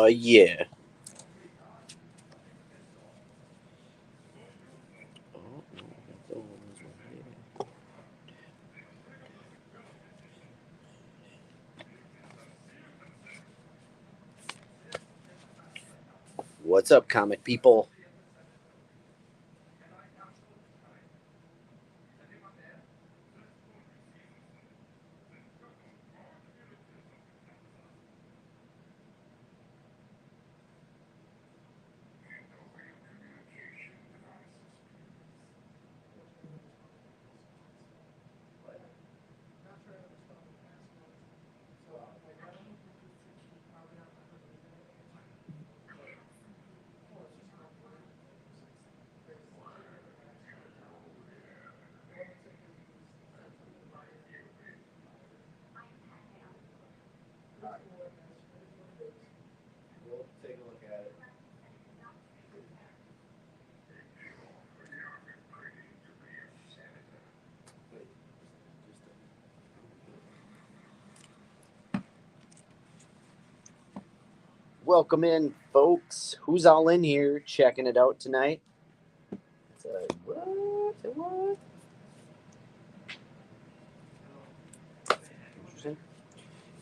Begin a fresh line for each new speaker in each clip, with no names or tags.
Yeah. What's up, comic people? We'll take a look at it. Welcome in, folks. Who's all in here checking it out tonight? What? Interesting.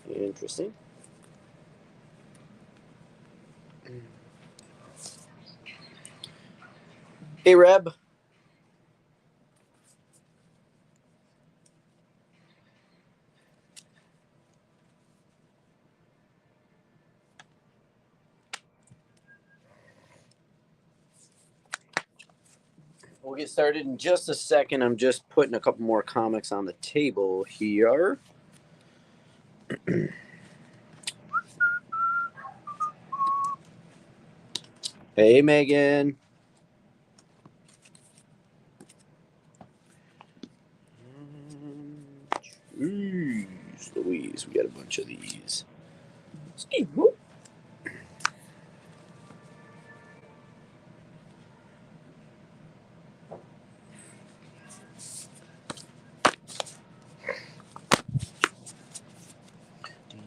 Interesting. Hey, Reb. We'll get started in just a second. I'm just putting a couple more comics on the table here. Hey, Megan. Jeez Louise, we got a bunch of these.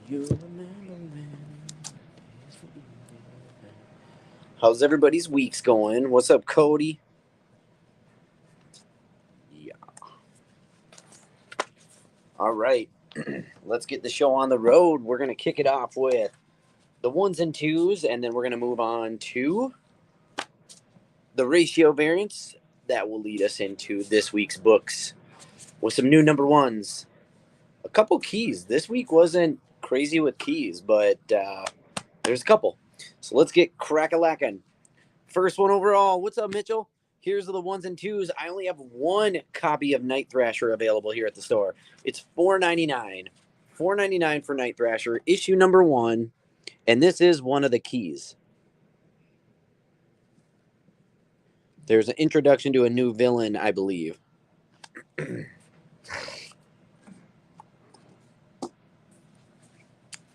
Do you remember when? How's everybody's weeks going? What's up, Cody? Yeah. All right. Let's get the show on the road. We're going to kick it off with the ones and twos, and then we're going to move on to the ratio variants that will lead us into this week's books with some new number ones. A couple keys. This week wasn't crazy with keys, but there's a couple. So let's get crack-a-lackin'. First one overall. What's up, Mitchell? Here's the ones and twos. I only have one copy of Night Thrasher available here at the store. It's $4.99. $4.99 for Night Thrasher, issue number 1. And this is one of the keys. There's an introduction to a new villain, I believe.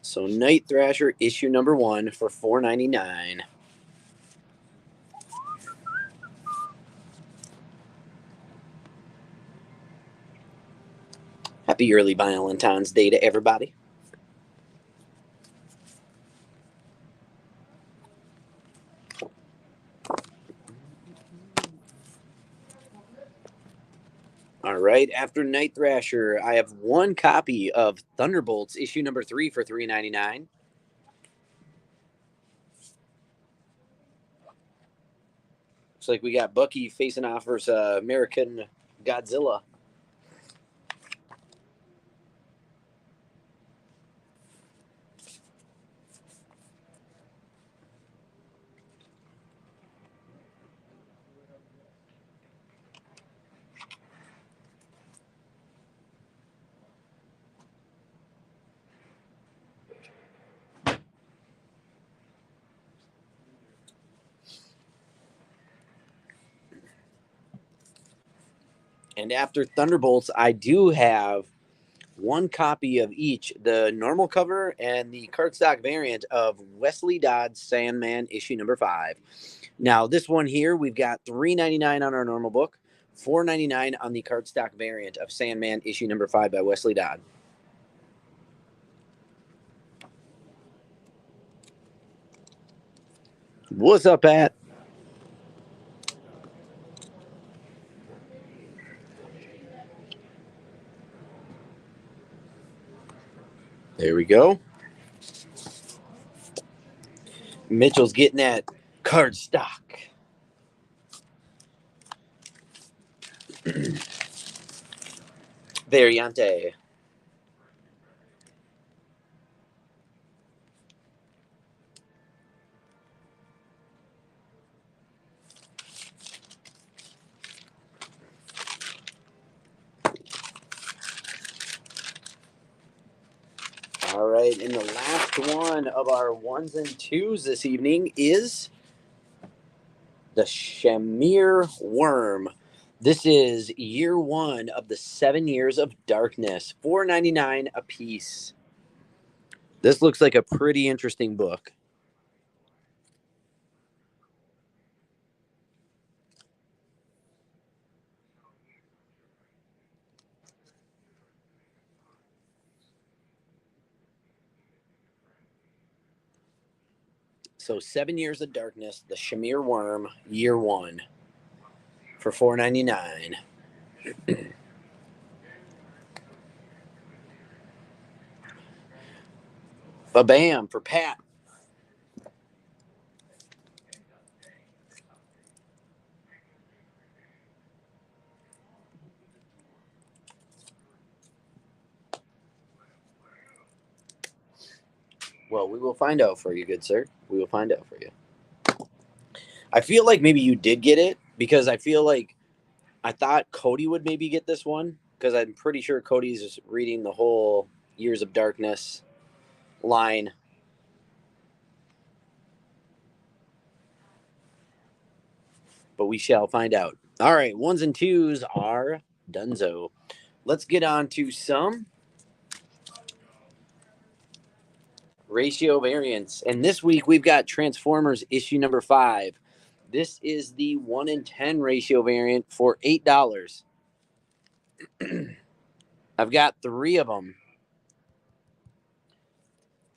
So Night Thrasher, issue number 1 for $4.99. Happy early Valentine's Day to everybody. All right, after Night Thrasher, I have one copy of Thunderbolts, issue number 3 for $3.99. Looks like we got Bucky facing off versus American Godzilla. And after Thunderbolts, I do have one copy of each, the normal cover and the cardstock variant of Wesley Dodd's Sandman, issue number 5. Now, this one here, we've got $3.99 on our normal book, $4.99 on the cardstock variant of Sandman, issue number 5 by Wesley Dodd. What's up, Pat? There we go. Mitchell's getting that card stock. Variante. All right, and the last one of our ones and twos this evening is the Shamir Worm. This is year one of the 7 Years of Darkness, $4.99 a piece. This looks like a pretty interesting book. So 7 Years of Darkness, the Shamir Worm, year one, for $4.99. Ba-bam for Pat. Well, we will find out for you, good sir. We will find out for you. I feel like maybe you did get it because I feel like I thought Cody would maybe get this one because I'm pretty sure Cody's just reading the whole Years of Darkness line. But we shall find out. All right, ones and twos are donezo. Let's get on to some ratio variants. And this week we've got Transformers issue number 5. This is the 1 in 10 ratio variant for $8. I've got 3 of them.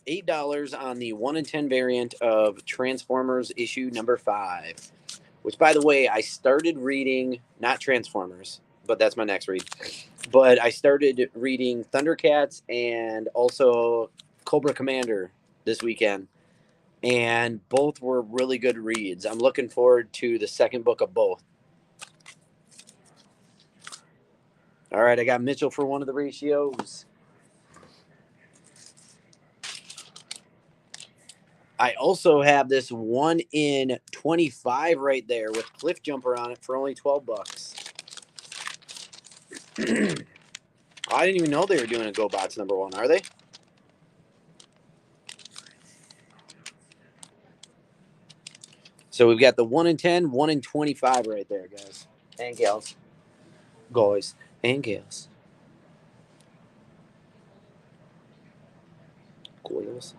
$8 on the 1 in 10 variant of Transformers issue number 5. Which, by the way, I started reading, not Transformers, but that's my next read. But I started reading Thundercats and also Cobra Commander this weekend. And both were really good reads. I'm looking forward to the second book of both. All right, I got Mitchell for one of the ratios. I also have this 1 in 25 right there with Cliff Jumper on it for only $12. I didn't even know they were doing a GoBots number 1, are they? So we've got the 1 in 10, 1 in 25 right there, guys. And gals. Guys and gals. Goyles.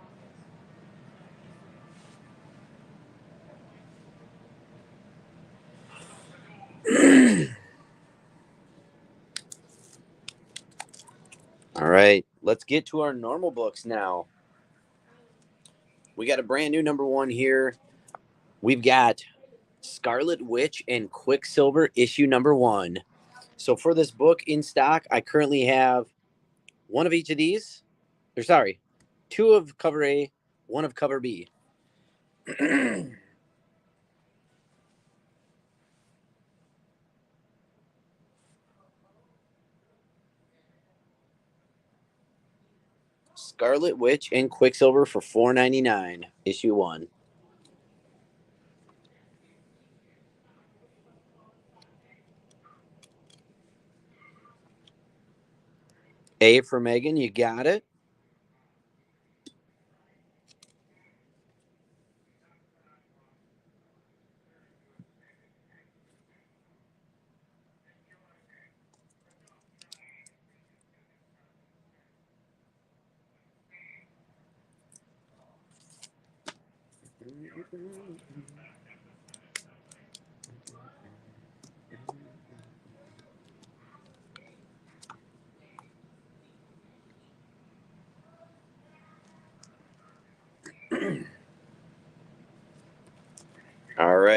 All right, let's get to our normal books now. We got a brand new number 1 here. We've got Scarlet Witch and Quicksilver issue number 1. So for this book in stock, I currently have one of each of these. Or sorry, 2 of cover A, 1 of cover B. Scarlet Witch and Quicksilver for $4.99, issue 1. A for Megan, you got it.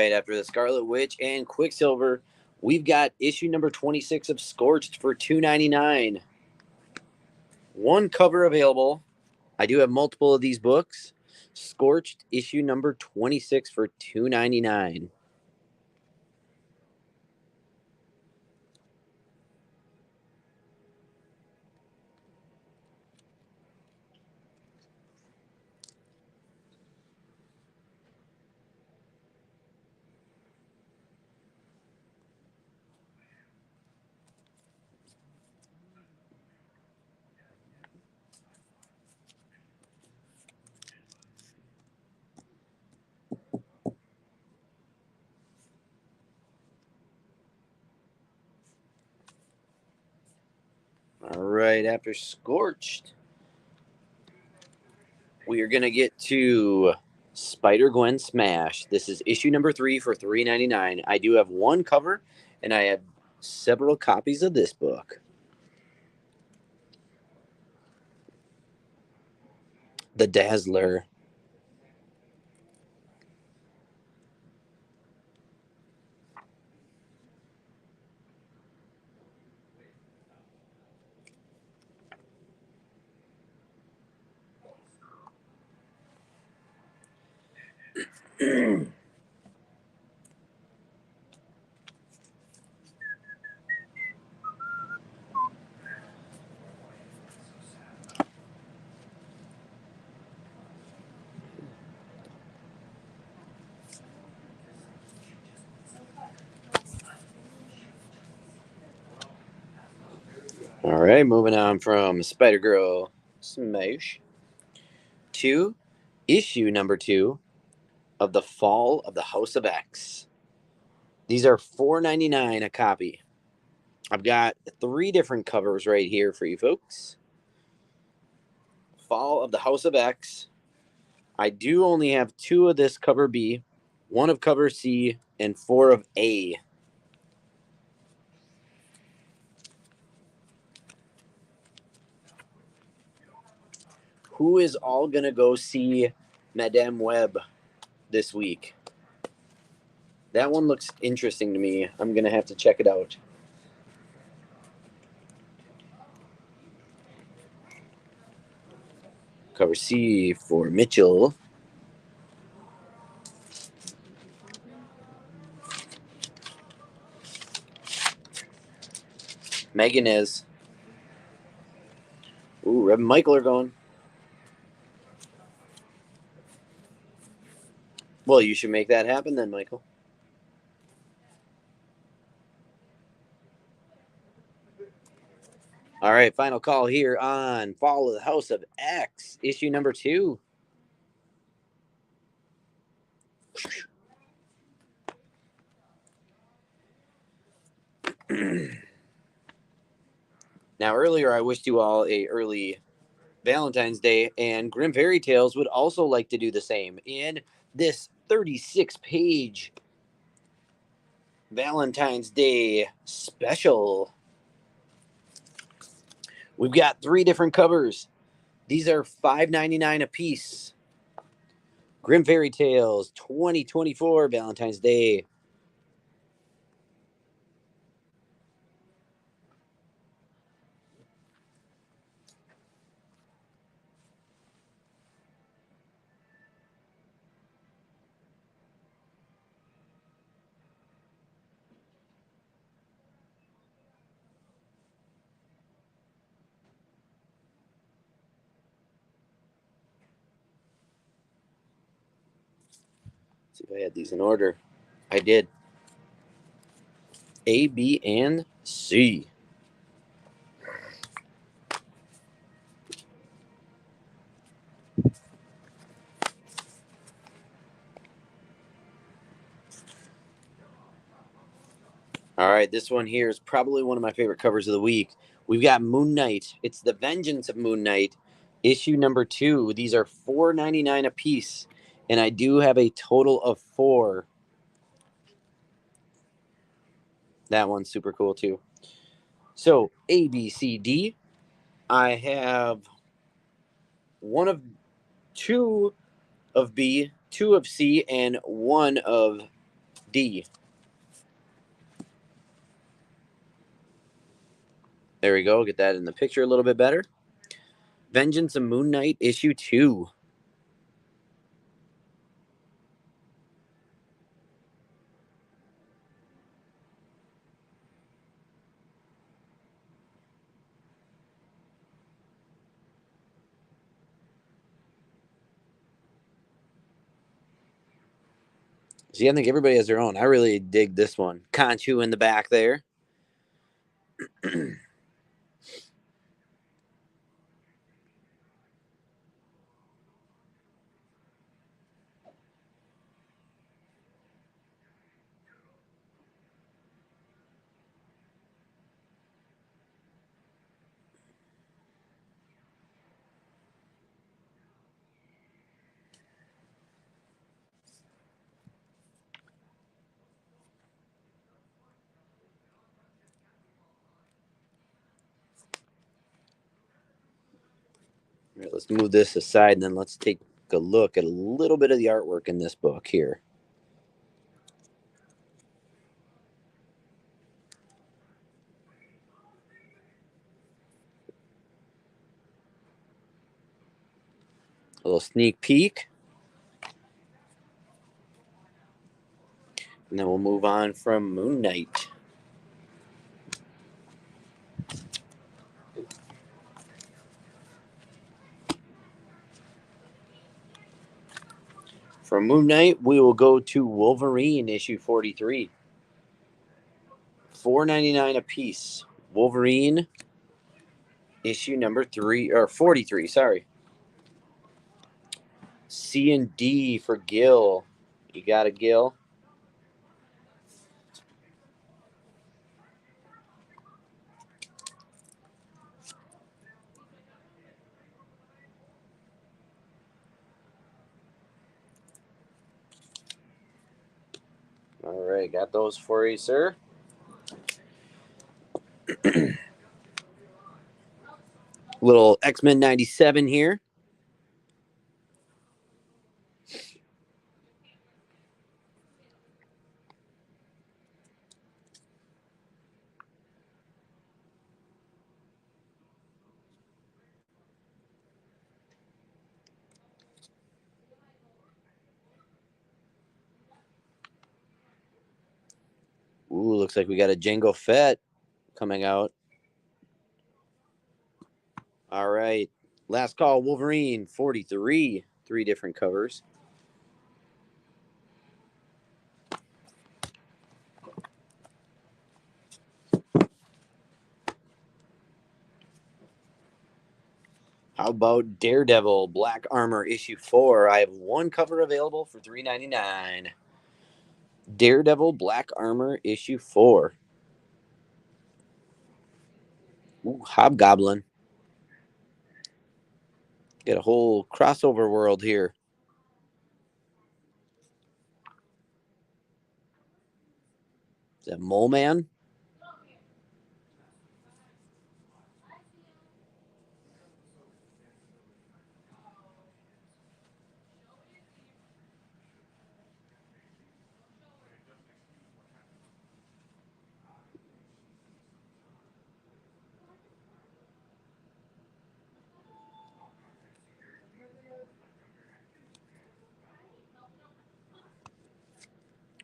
right, after the Scarlet Witch and Quicksilver, we've got issue number 26 of Scorched for $2.99. One cover available. I do have multiple of these books. Scorched issue number 26 for $2.99. All right, after Scorched, we are going to get to Spider-Gwen Smash. This is issue number 3 for $3.99. I do have one cover, and I have several copies of this book. The Dazzler. All right, moving on from Spider-Girl Smash to issue number 2 of The Fall of the House of X. These are $4.99 a copy. I've got 3 different covers right here for you folks. Fall of the House of X. I do only have 2 of this cover B, 1 of cover C, and 4 of A. Who is all going to go see Madame Web this week? That one looks interesting to me. I'm going to have to check it out. Cover C for Mitchell. Megan is. Ooh, Reb and Michael are going. Well, you should make that happen then, Michael. All right, final call here on Fall of the House of X, issue number 2. Now, earlier I wished you all a early Valentine's Day, and Grim Fairy Tales would also like to do the same in this 36-page Valentine's Day special. We've got 3 different covers. These are $5.99 a piece. Grim Fairy Tales 2024 Valentine's Day. Let's see if I had these in order. I did. A, B, and C. All right, this one here is probably one of my favorite covers of the week. We've got Moon Knight. It's The Vengeance of Moon Knight, issue number 2. These are $4.99 a piece, and I do have a total of 4. That one's super cool too. So A, B, C, D. I have 1 of 2 of B, 2 of C, and 1 of D. There we go. Get that in the picture a little bit better. Vengeance of Moon Knight, issue 2. See, I think everybody has their own. I really dig this one. Conchu in the back there. All right, let's move this aside and then let's take a look at a little bit of the artwork in this book here. A little sneak peek. And then we'll move on from Moon Knight. From Moon Knight, we will go to Wolverine, issue 43. $4.99 a piece. Wolverine, issue number 43. Sorry. C and D for Gil. You got it, Gil. All right, got those for you, sir. Little X-Men 97 here. Ooh, looks like we got a Jango Fett coming out. All right. Last call, Wolverine, 43. 3 different covers. How about Daredevil, Black Armor, issue 4? I have one cover available for $3.99. Daredevil, Black Armor, issue 4. Ooh, Hobgoblin. Get a whole crossover world here. Is that Mole Man?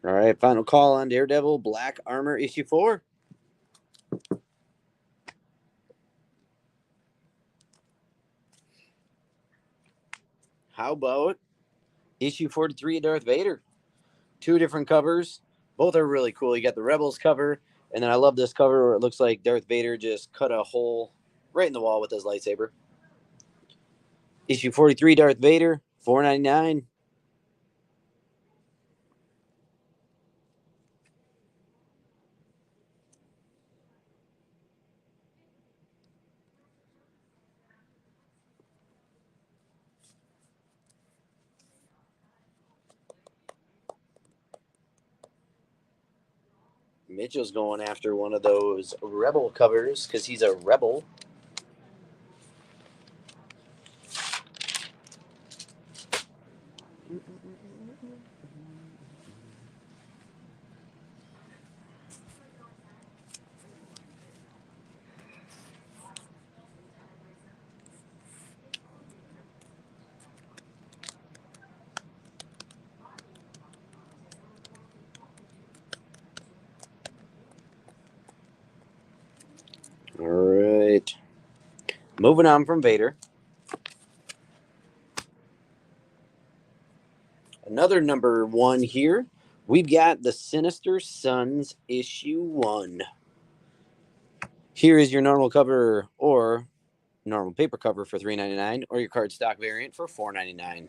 All right, final call on Daredevil, Black Armor, issue 4. How about issue 43 of Darth Vader? 2 different covers. Both are really cool. You got the Rebels cover, and then I love this cover where it looks like Darth Vader just cut a hole right in the wall with his lightsaber. Issue 43, Darth Vader, $4.99. Mitchell's going after one of those Rebel covers because he's a Rebel. Moving on from Vader. Another number 1 here. We've got the Sinister Sons issue 1. Here is your normal cover or normal paper cover for $3.99 or your cardstock variant for $4.99.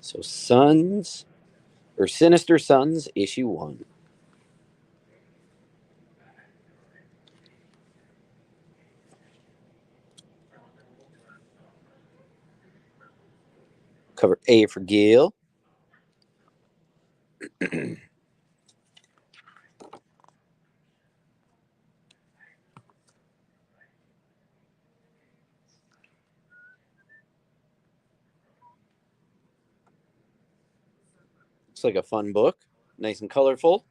So Sons or Sinister Sons issue 1. Cover A for Gil. Looks like a fun book. Nice and colorful.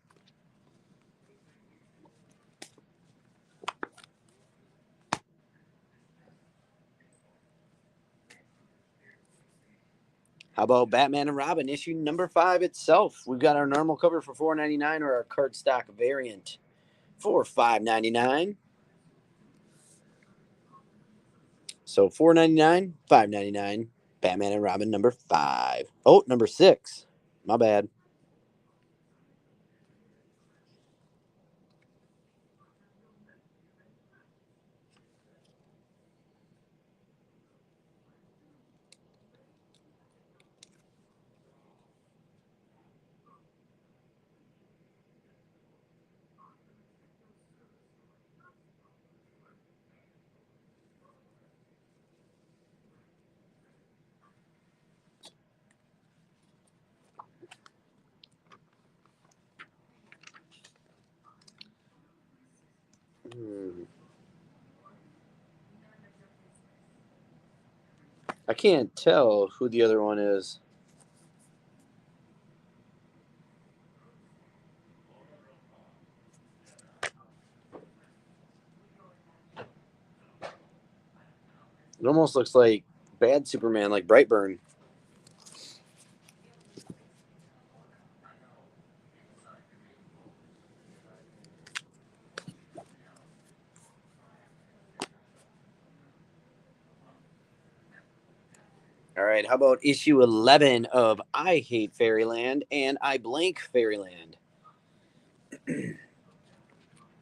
How about Batman and Robin issue number 5 itself? We've got our normal cover for $4.99 or our cardstock variant for $5.99. So $4.99, $5.99. Batman and Robin number 5. Oh, number 6. My bad. I can't tell who the other one is. It almost looks like bad Superman, like Brightburn. All right, how about issue 11 of I Hate Fairyland and I Blank Fairyland?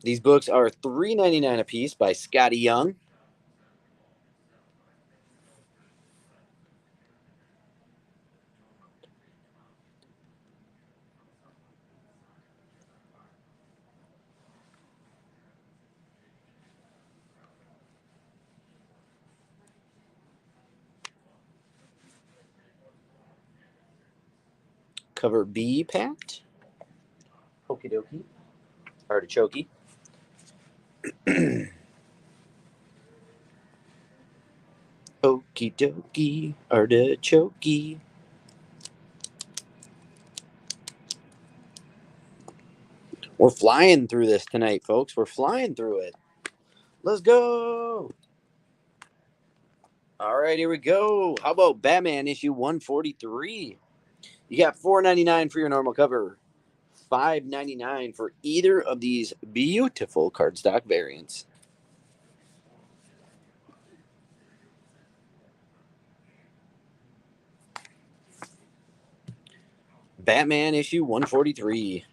These books are $3.99 a piece by Scotty Young. Cover B, Pat. Okie dokie. Artichoke. Okie dokie. Artichoke. We're flying through this tonight, folks. We're flying through it. Let's go. All right, here we go. How about Batman issue 143? You got $4.99 for your normal cover, $5.99 for either of these beautiful cardstock variants. Batman issue 143.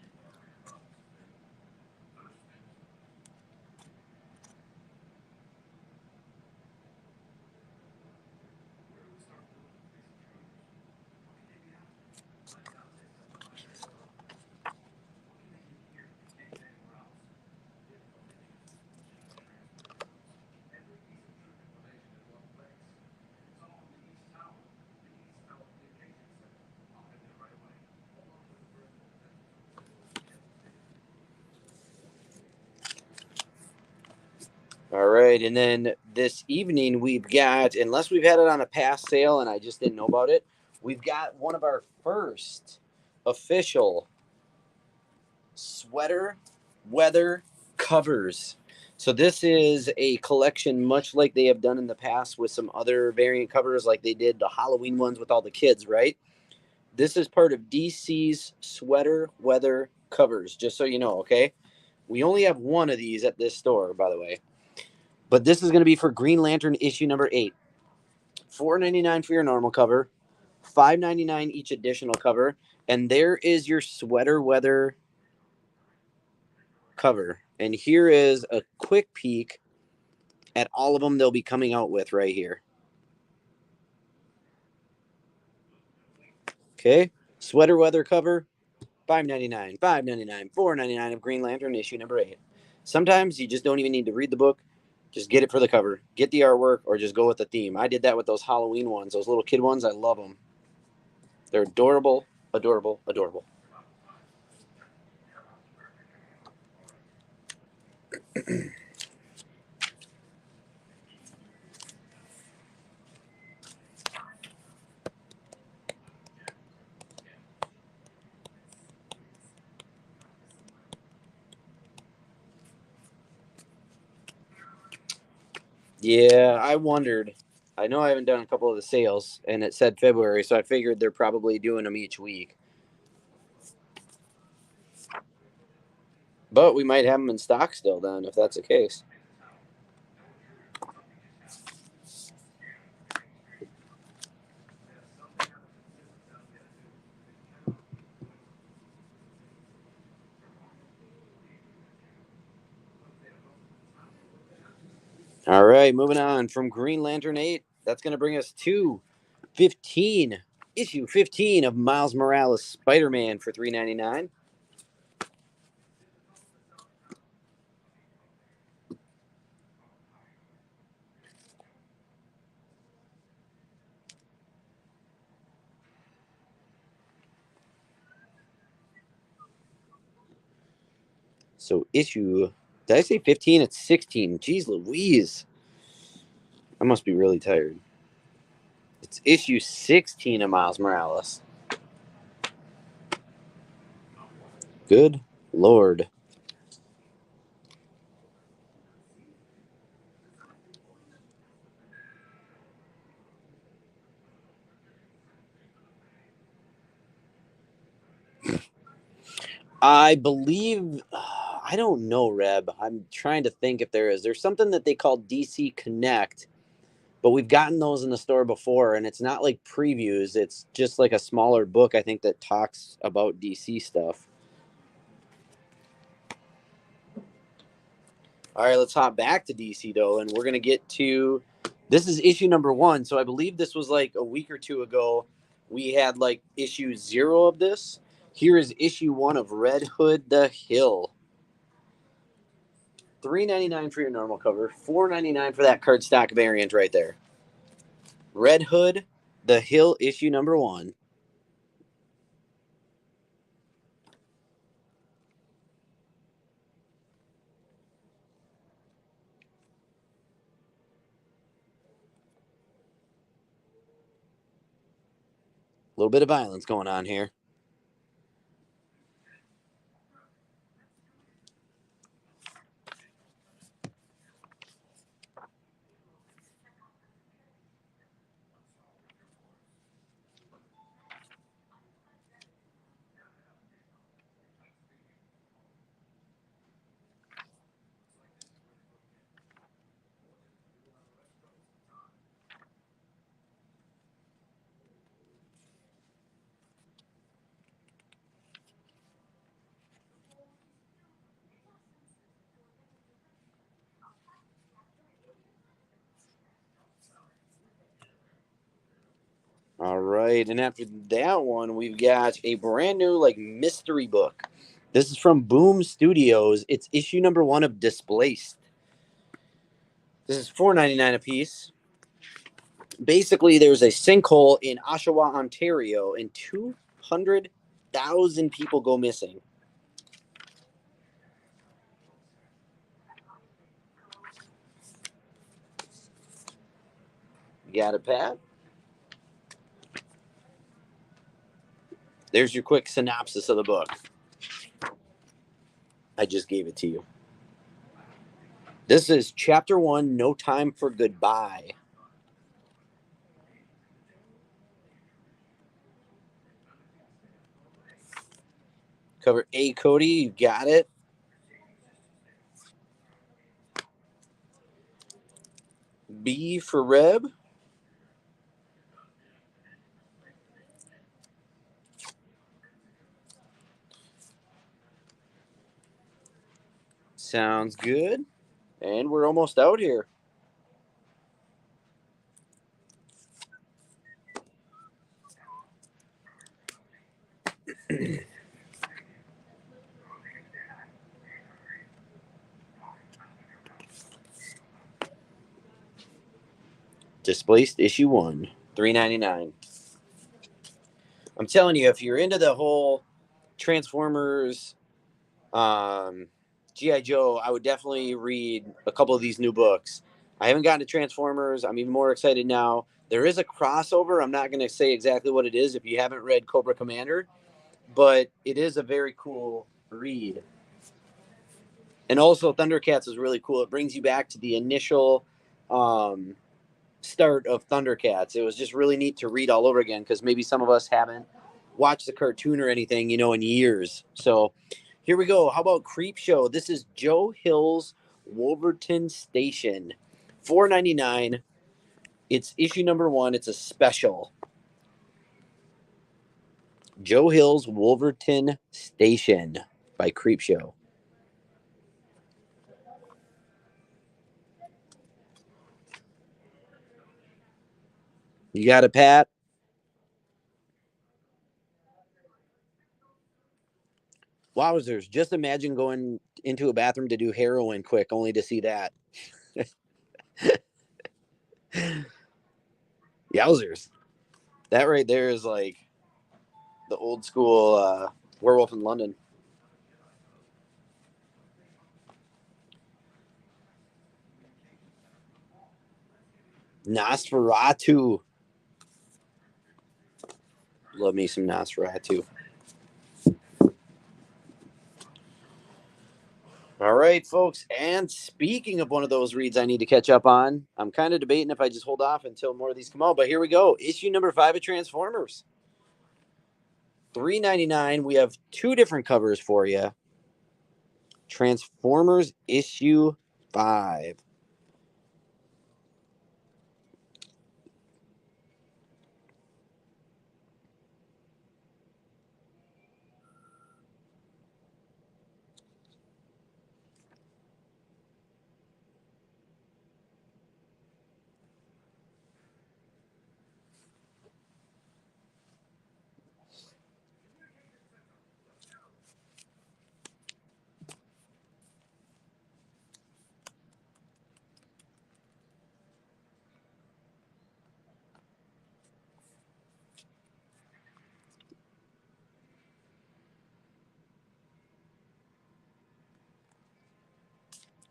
All right, and then this evening we've got, unless we've had it on a past sale and I just didn't know about it, we've got one of our first official sweater weather covers. So this is a collection much like they have done in the past with some other variant covers, like they did the Halloween ones with all the kids, right? This is part of DC's sweater weather covers, just so you know, okay? We only have one of these at this store, by the way. But this is going to be for Green Lantern issue number 8. $4.99 for your normal cover, $5.99 each additional cover, and there is your sweater weather cover. And here is a quick peek at all of them they'll be coming out with right here. Okay, sweater weather cover, $5.99, $5.99, $4.99 of Green Lantern issue number 8. Sometimes you just don't even need to read the book. Just get it for the cover, get the artwork, or just go with the theme. I did that with those Halloween ones, those little kid ones. I love them. They're adorable, adorable, adorable. Yeah, I wondered. I know I haven't done a couple of the sales, and it said February, so I figured they're probably doing them each week. But we might have them in stock still then, if that's the case. All right, moving on from Green Lantern 8. That's going to bring us to 15, issue 15 of Miles Morales Spider-Man for $3.99. So issue, did I say 15? It's 16. Jeez Louise. I must be really tired. It's issue 16 of Miles Morales. Good Lord. I believe, I don't know, Reb. I'm trying to think if there is. There's something that they call DC Connect, but we've gotten those in the store before, and it's not like previews. It's just like a smaller book, I think, that talks about DC stuff. All right, let's hop back to DC, though, and we're going to get to, this is issue number 1, so I believe this was like a week or two ago. We had like issue 0 of this. Here is issue 1 of Red Hood the Hill. $3.99 for your normal cover, $4.99 for that cardstock variant right there. Red Hood, The Hill, issue number 1. A little bit of violence going on here. All right, and after that one, we've got a brand new like mystery book. This is from Boom Studios. It's issue number 1 of Displaced. This is $4.99 a piece. Basically, there's a sinkhole in Oshawa, Ontario, and 200,000 people go missing. You got it, Pat? There's your quick synopsis of the book. I just gave it to you. This is chapter 1, No Time for Goodbye. Cover A, Cody, you got it. B for Reb. Sounds good. And we're almost out here. Displaced issue 1, $3.99. I'm telling you, if you're into the whole Transformers, G.I. Joe, I would definitely read a couple of these new books. I haven't gotten to Transformers. I'm even more excited now. There is a crossover. I'm not going to say exactly what it is if you haven't read Cobra Commander, but it is a very cool read. And also, Thundercats is really cool. It brings you back to the initial start of Thundercats. It was just really neat to read all over again because maybe some of us haven't watched the cartoon or anything, in years. So here we go. How about Creepshow? This is Joe Hill's Wolverton Station, $4.99. It's issue number 1. It's a special. Joe Hill's Wolverton Station by Creepshow. You got it, Pat? Wowzers. Just imagine going into a bathroom to do heroin quick, only to see that. Yowzers. That right there is like the old school Werewolf in London. Nosferatu. Love me some Nosferatu. All right, folks. And speaking of one of those reads I need to catch up on, I'm kind of debating if I just hold off until more of these come out. But here we go. Issue number 5 of Transformers. $3.99. We have 2 different covers for you. Transformers issue 5.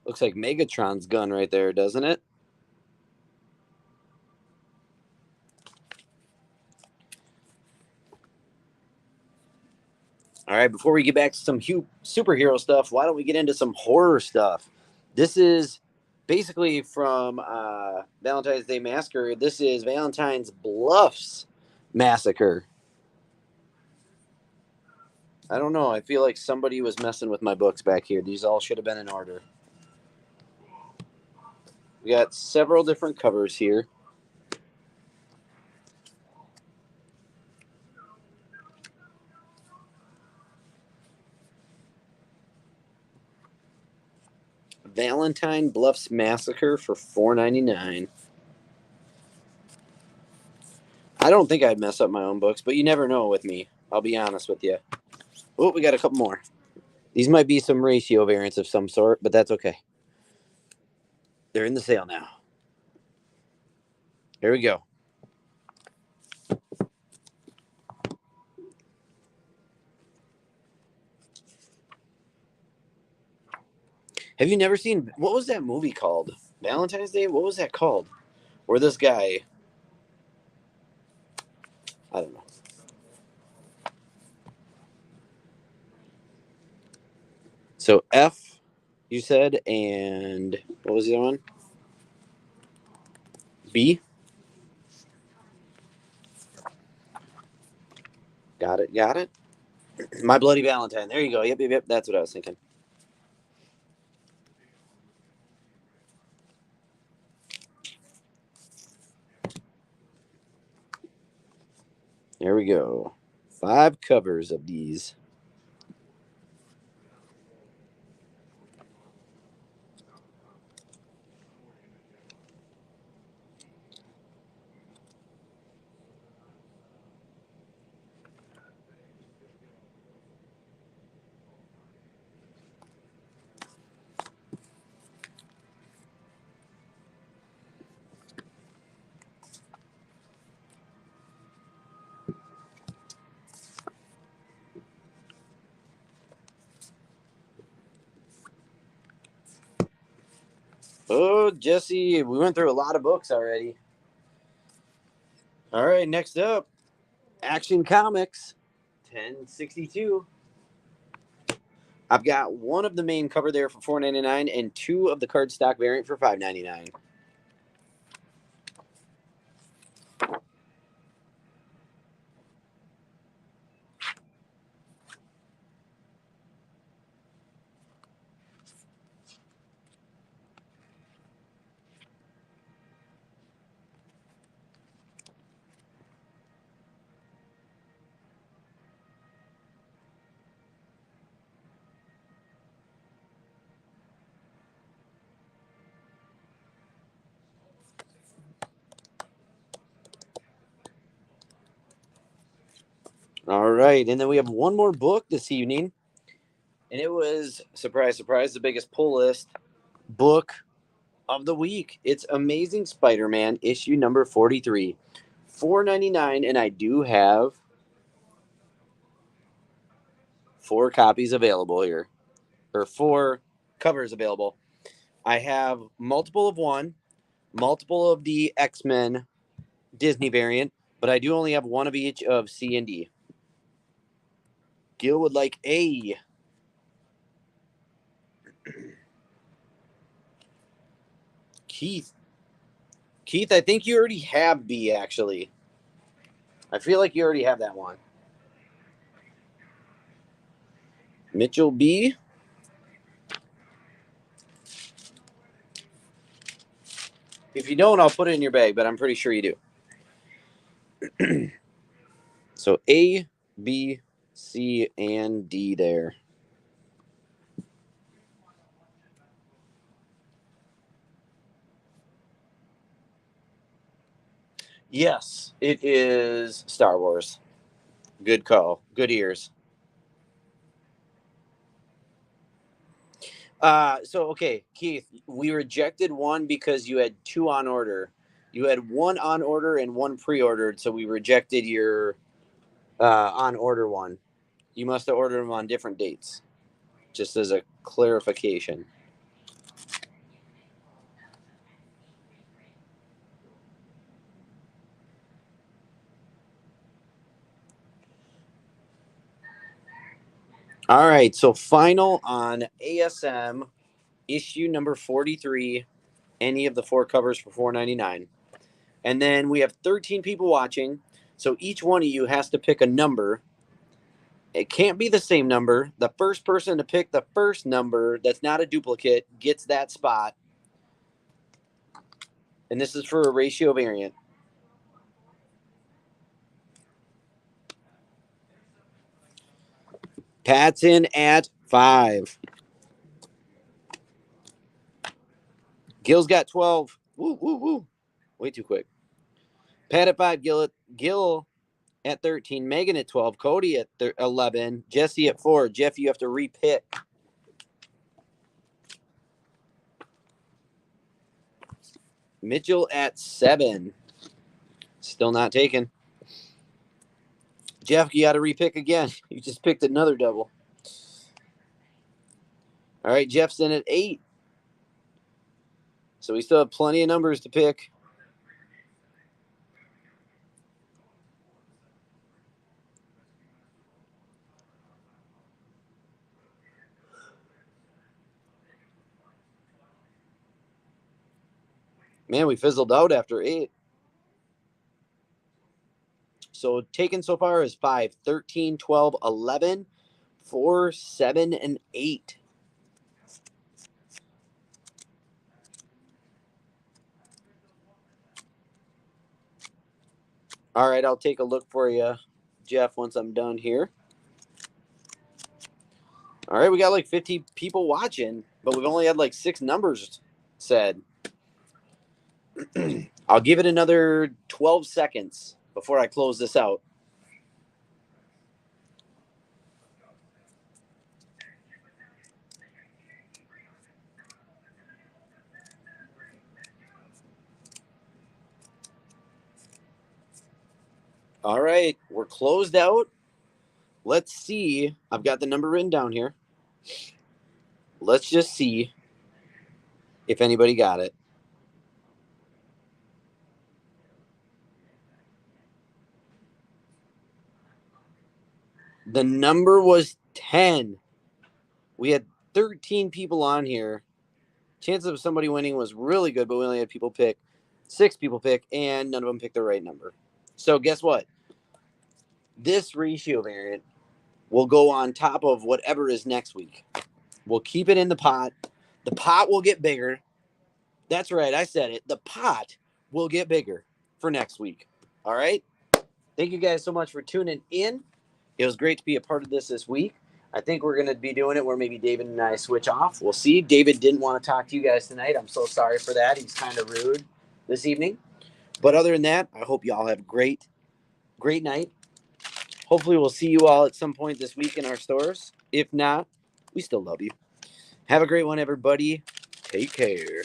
Looks like Megatron's gun right there, doesn't it? All right, before we get back to some superhero stuff, why don't we get into some horror stuff? This is basically from Valentine's Day Massacre. This is Valentine's Bluffs Massacre. I don't know. I feel like somebody was messing with my books back here. These all should have been in order. We got several different covers here. Valentine Bluffs Massacre for $4.99. I don't think I'd mess up my own books, but you never know with me. I'll be honest with you. Oh, we got a couple more. These might be some ratio variants of some sort, but that's okay. They're in the sale now. Here we go. Have you never seen, what was that movie called? Valentine's Day? What was that called? Where this guy, I don't know. So F, you said, and what was the other one? B? Got it. My Bloody Valentine. There you go. Yep. That's what I was thinking. There we go. 5 covers of these. Oh, Jesse, we went through a lot of books already. All right, next up, Action Comics 1062. I've got one of the main cover there for $4.99 and 2 of the cardstock variant for $5.99. All right, and then we have one more book this evening, and it was, surprise, surprise, the biggest pull list book of the week. It's Amazing Spider-Man issue number 43, $4.99, and I do have 4 copies available here, or 4 covers available. I have multiple of one, multiple of the X-Men Disney variant, but I do only have one of each of C and D. Gil would like A. Keith. Keith, I think you already have B, actually. I feel like you already have that one. Mitchell B. If you don't, I'll put it in your bag, but I'm pretty sure you do. So A, B, C, and D there. Yes, it is Star Wars. Good call. Good ears. Okay, Keith, we rejected one because you had 2 on order. You had 1 on order and 1 pre-ordered, so we rejected your on order one. You must have ordered them on different dates, just as a clarification. All right, so final on ASM issue number 43, any of the 4 covers for $4.99. And then we have 13 people watching, so each one of you has to pick a number. It can't be the same number. The first person to pick the first number that's not a duplicate gets that spot. And this is for a ratio variant. Pat's in at 5. Gil's got 12. Woo, woo, woo. Way too quick. Pat at 5. Gil at 13. Megan at 12. Cody at 11. Jesse at 4. Jeff, you have to repick. Mitchell at 7. Still not taken. Jeff, you got to repick again. You just picked another double. All right, Jeff's in at 8. So we still have plenty of numbers to pick. Man, we fizzled out after 8. So taken so far is 5, 13, 12, 11, 4, 7, and 8. All right, I'll take a look for you, Jeff, once I'm done here. All right, we got like 50 people watching, but we've only had like 6 numbers said. I'll give it another 12 seconds before I close this out. All right, we're closed out. Let's see. I've got the number written down here. Let's just see if anybody got it. The number was 10. We had 13 people on here. Chances of somebody winning was really good, but we only had 6 people pick, and none of them picked the right number. So guess what? This ratio variant will go on top of whatever is next week. We'll keep it in the pot. The pot will get bigger. That's right. I said it. The pot will get bigger for next week. All right. Thank you guys so much for tuning in. It was great to be a part of this week. I think we're going to be doing it where maybe David and I switch off. We'll see. David didn't want to talk to you guys tonight. I'm so sorry for that. He's kind of rude this evening. But other than that, I hope you all have a great night. Hopefully we'll see you all at some point this week in our stores. If not, we still love you. Have a great one, everybody. Take care.